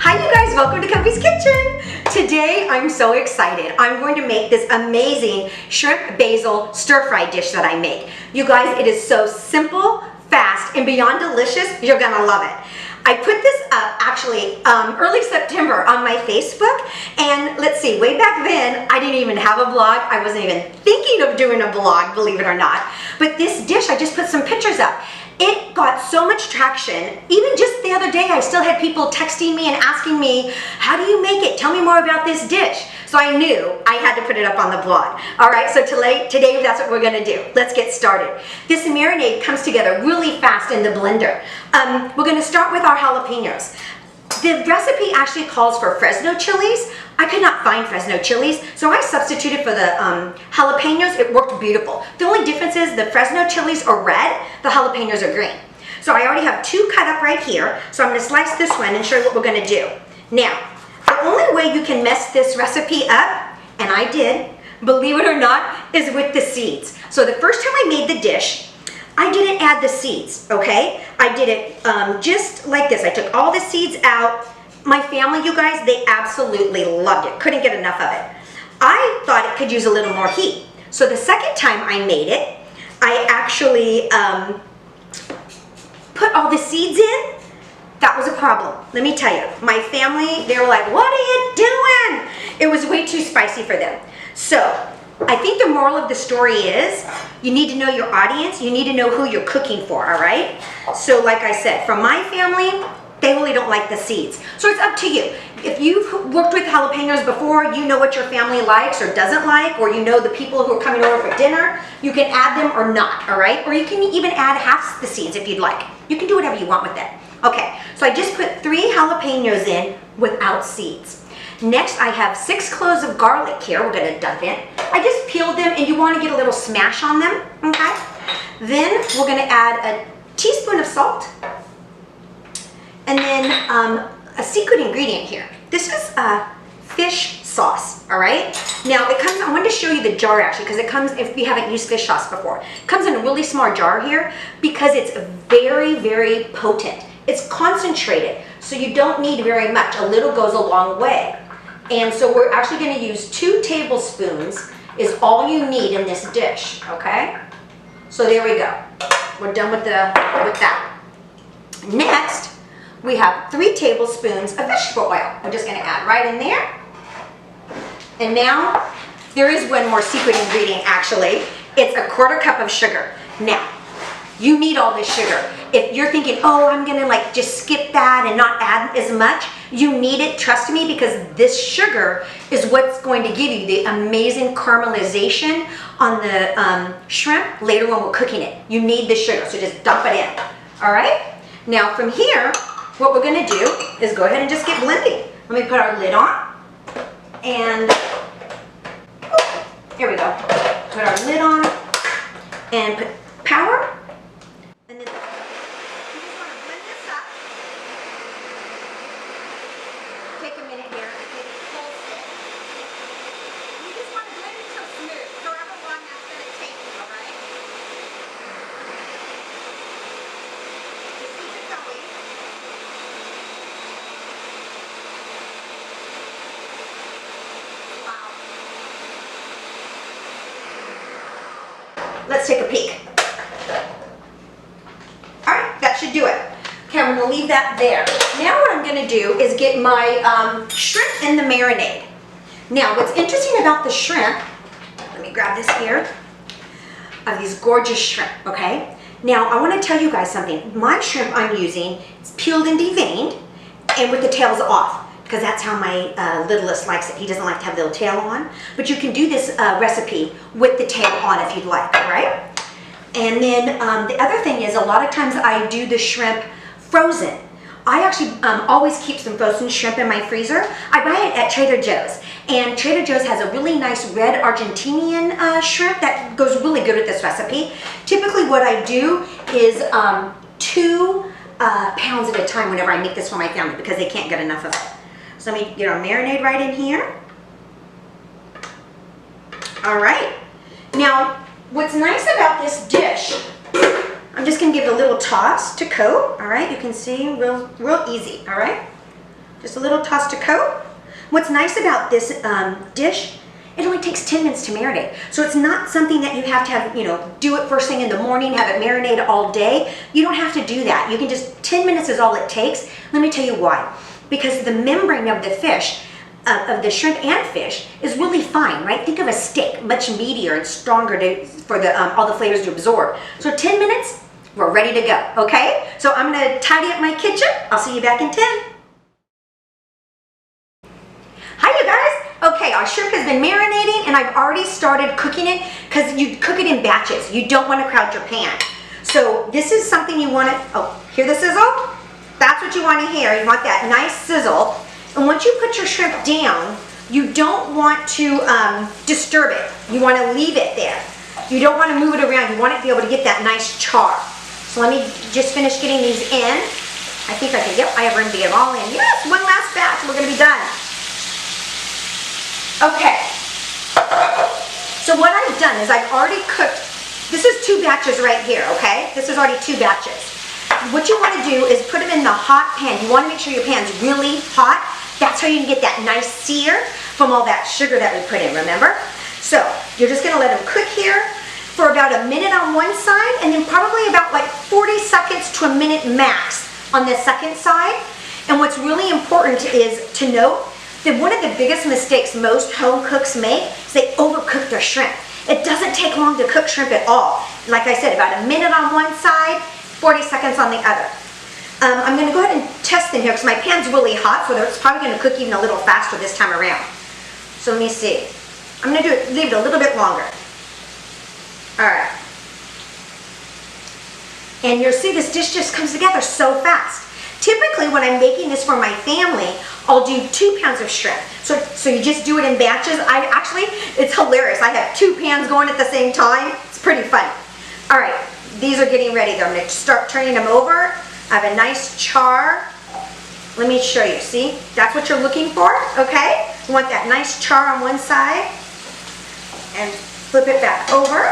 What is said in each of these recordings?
Hi you guys, welcome to Cobi's Kitchen. Today I'm so excited. I'm going to make this amazing shrimp basil stir fry dish that I make. You guys, it is so simple, fast, and beyond delicious. You're gonna love it. I put this up actually early September on my Facebook, and let's see, way back then I didn't even have a blog. I wasn't even thinking of doing a blog, believe it or not. But this dish, I just put some pictures up. It got so much traction. Even just the other day, I still had people texting me and asking me, how do you make it? Tell me more about this dish. So I knew I had to put it up on the blog. All right, so today that's what we're gonna do. Let's get started. This marinade comes together really fast in the blender. We're gonna start with our jalapenos. The recipe actually calls for Fresno chilies. I could not find Fresno chilies, so I substituted for the jalapenos. It worked beautiful. The only difference is the Fresno chilies are red, the jalapenos are green. So I already have two cut up right here, so I'm gonna slice this one and show you what we're gonna do. Now, the only way you can mess this recipe up, and I did, believe it or not, is with the seeds. So the first time I made the dish, I didn't add the seeds, okay? I did it just like this. I took all the seeds out. My family, you guys, they absolutely loved it. Couldn't get enough of it. I thought it could use a little more heat. So the second time I made it, I actually put all the seeds in. That was a problem. Let me tell you, my family, they were like, what are you doing? It was way too spicy for them. So I think the moral of the story is you need to know your audience. You need to know who you're cooking for, all right? So like I said, from my family, they really don't like the seeds. So it's up to you. If you've worked with jalapenos before, you know what your family likes or doesn't like, or you know the people who are coming over for dinner, you can add them or not, all right? Or you can even add half the seeds if you'd like. You can do whatever you want with it. Okay, so I just put 3 jalapenos in without seeds. Next, I have 6 cloves of garlic here. We're gonna dump in. I just peeled them, and you wanna get a little smash on them, okay? Then we're gonna add a teaspoon of salt, and then a secret ingredient here. This is fish sauce, all right? Now it comes, I wanted to show you the jar actually, because it comes, if you haven't used fish sauce before, it comes in a really small jar here because it's very, very potent. It's concentrated, so you don't need very much. A little goes a long way. And so we're actually gonna use 2 tablespoons is all you need in this dish, okay? So there we go. We're done with that. Next, we have 3 tablespoons of vegetable oil. We're just gonna add right in there. And now, there is one more secret ingredient actually. It's a 1/4 cup of sugar. Now, you need all this sugar. If you're thinking, oh, I'm gonna like just skip that and not add as much, you need it, trust me, because this sugar is what's going to give you the amazing caramelization on the shrimp later when we're cooking it. You need the sugar, so just dump it in, all right? Now from here, what we're gonna do is go ahead and just get blending. Let me put our lid on, and here we go. Put our lid on, and put power. And then you just want to blend this up. Take a minute here and maybe pulse it. You just want to blend it till smooth, however long that's going to take you, all right? Just keep it going. Wow. Let's take a peek. Should do it. Okay, I'm gonna leave that there. Now what I'm gonna do is get my shrimp in the marinade. Now what's interesting about the shrimp, let me grab this here, of these gorgeous shrimp, okay? Now I wanna tell you guys something. My shrimp I'm using is peeled and deveined and with the tails off, because that's how my littlest likes it. He doesn't like to have the little tail on, but you can do this recipe with the tail on if you'd like, all right? And then the other thing is a lot of times I do the shrimp frozen. I actually always keep some frozen shrimp in my freezer. I buy it at Trader Joe's. And Trader Joe's has a really nice red Argentinian shrimp that goes really good with this recipe. Typically what I do is 2 pounds at a time whenever I make this for my family because they can't get enough of it. So let me get our marinade right in here. All right. Now, what's nice about this dish, I'm just gonna give it a little toss to coat, all right? You can see, real easy, all right? Just a little toss to coat. What's nice about this dish, it only takes 10 minutes to marinate. So it's not something that you have to have, you know, do it first thing in the morning, have it marinate all day. You don't have to do that. You can just, 10 minutes is all it takes. Let me tell you why. Because the membrane of the fish, of the shrimp and fish, is really fine, right? Think of a steak, much meatier and stronger for all the flavors to absorb. So 10 minutes, we're ready to go, okay? So I'm gonna tidy up my kitchen. I'll see you back in 10. Hi, you guys. Okay, our shrimp has been marinating and I've already started cooking it because you cook it in batches. You don't want to crowd your pan. So this is something you want to, oh, hear the sizzle? That's what you want to hear. You want that nice sizzle. And once you put your shrimp down, you don't want to disturb it. You want to leave it there. You don't want to move it around. You want it to be able to get that nice char. So let me just finish getting these in. I think I can, yep, I have room to get them all in. Yes, one last batch, we're going to be done. Okay, so what I've done is I've already cooked, this is 2 batches right here, okay? This is already 2 batches. What you want to do is put them in the hot pan. You want to make sure your pan's really hot. That's how you can get that nice sear from all that sugar that we put in, remember? So you're just going to let them cook here for about a minute on one side and then probably about like 40 seconds to a minute max on the second side. And what's really important is to note that one of the biggest mistakes most home cooks make is they overcook their shrimp. It doesn't take long to cook shrimp at all. Like I said, about a minute on one side, 40 seconds on the other. I'm going to go ahead and test them here because my pan's really hot, so it's probably going to cook even a little faster this time around. So let me see. I'm going to leave it a little bit longer. All right. And you'll see this dish just comes together so fast. Typically, when I'm making this for my family, I'll do 2 pounds of shrimp. So you just do it in batches. It's hilarious. I have 2 pans going at the same time. It's pretty funny. All right, these are getting ready though. I'm gonna start turning them over. I have a nice char. Let me show you, see? That's what you're looking for, okay? You want that nice char on one side and flip it back over.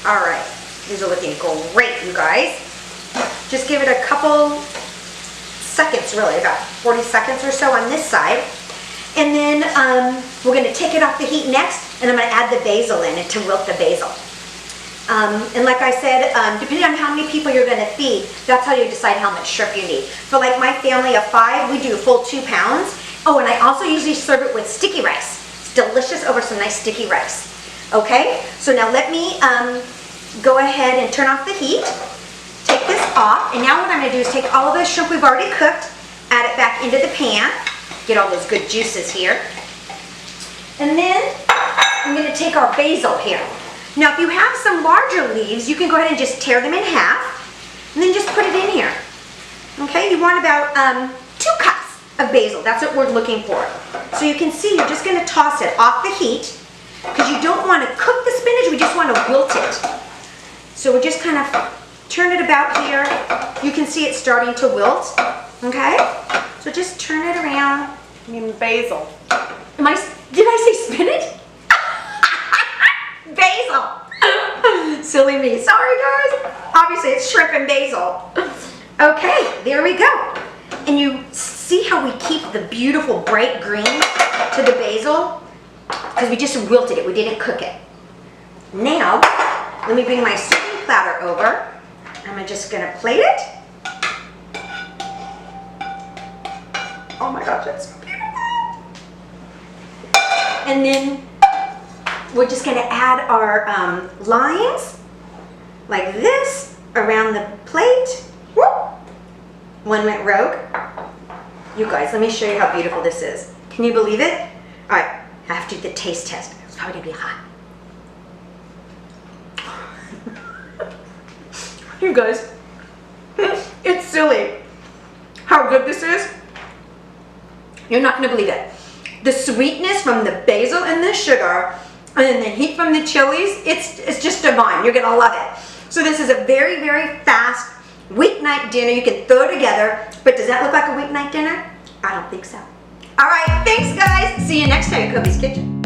All right, these are looking great, you guys. Just give it a couple seconds, really, about 40 seconds or so on this side. And then we're going to take it off the heat next, and I'm going to add the basil in it to wilt the basil. And like I said, depending on how many people you're going to feed, that's how you decide how much shrimp you need. For like my family of 5, we do a full 2 pounds. Oh, and I also usually serve it with sticky rice. It's delicious over some nice sticky rice. Okay, so now let me go ahead and turn off the heat. Take this off, and now what I'm going to do is take all of the shrimp we've already cooked, add it back into the pan, get all those good juices here. And then I'm going to take our basil here. Now if you have some larger leaves, you can go ahead and just tear them in half, and then just put it in here. Okay, you want about 2 cups of basil. That's what we're looking for. So you can see you're just going to toss it off the heat, because you don't want to cook the spinach, we just want to wilt it. So we're just kind of turn it about here. You can see it starting to wilt, okay? So just turn it around. I mean basil. Did I say spinach? Basil. Silly me. Sorry, guys. Obviously, it's shrimp and basil. Okay, there we go. And you see how we keep the beautiful bright green to the basil? Because we just wilted it. We didn't cook it. Now, let me bring my serving platter over. I'm just going to plate it. Oh my gosh, that's so beautiful. And then we're just going to add our lines like this around the plate. Whoop. One went rogue. You guys, let me show you how beautiful this is. Can you believe it? All right, I have to do the taste test. It's probably going to be hot. You guys, it's silly how good this is. You're not going to believe it. The sweetness from the basil and the sugar, and then the heat from the chilies, it's just divine. You're going to love it. So this is a very, very fast weeknight dinner. You can throw together, but does that look like a weeknight dinner? I don't think so. All right, thanks guys. See you next time at Cobi's Kitchen.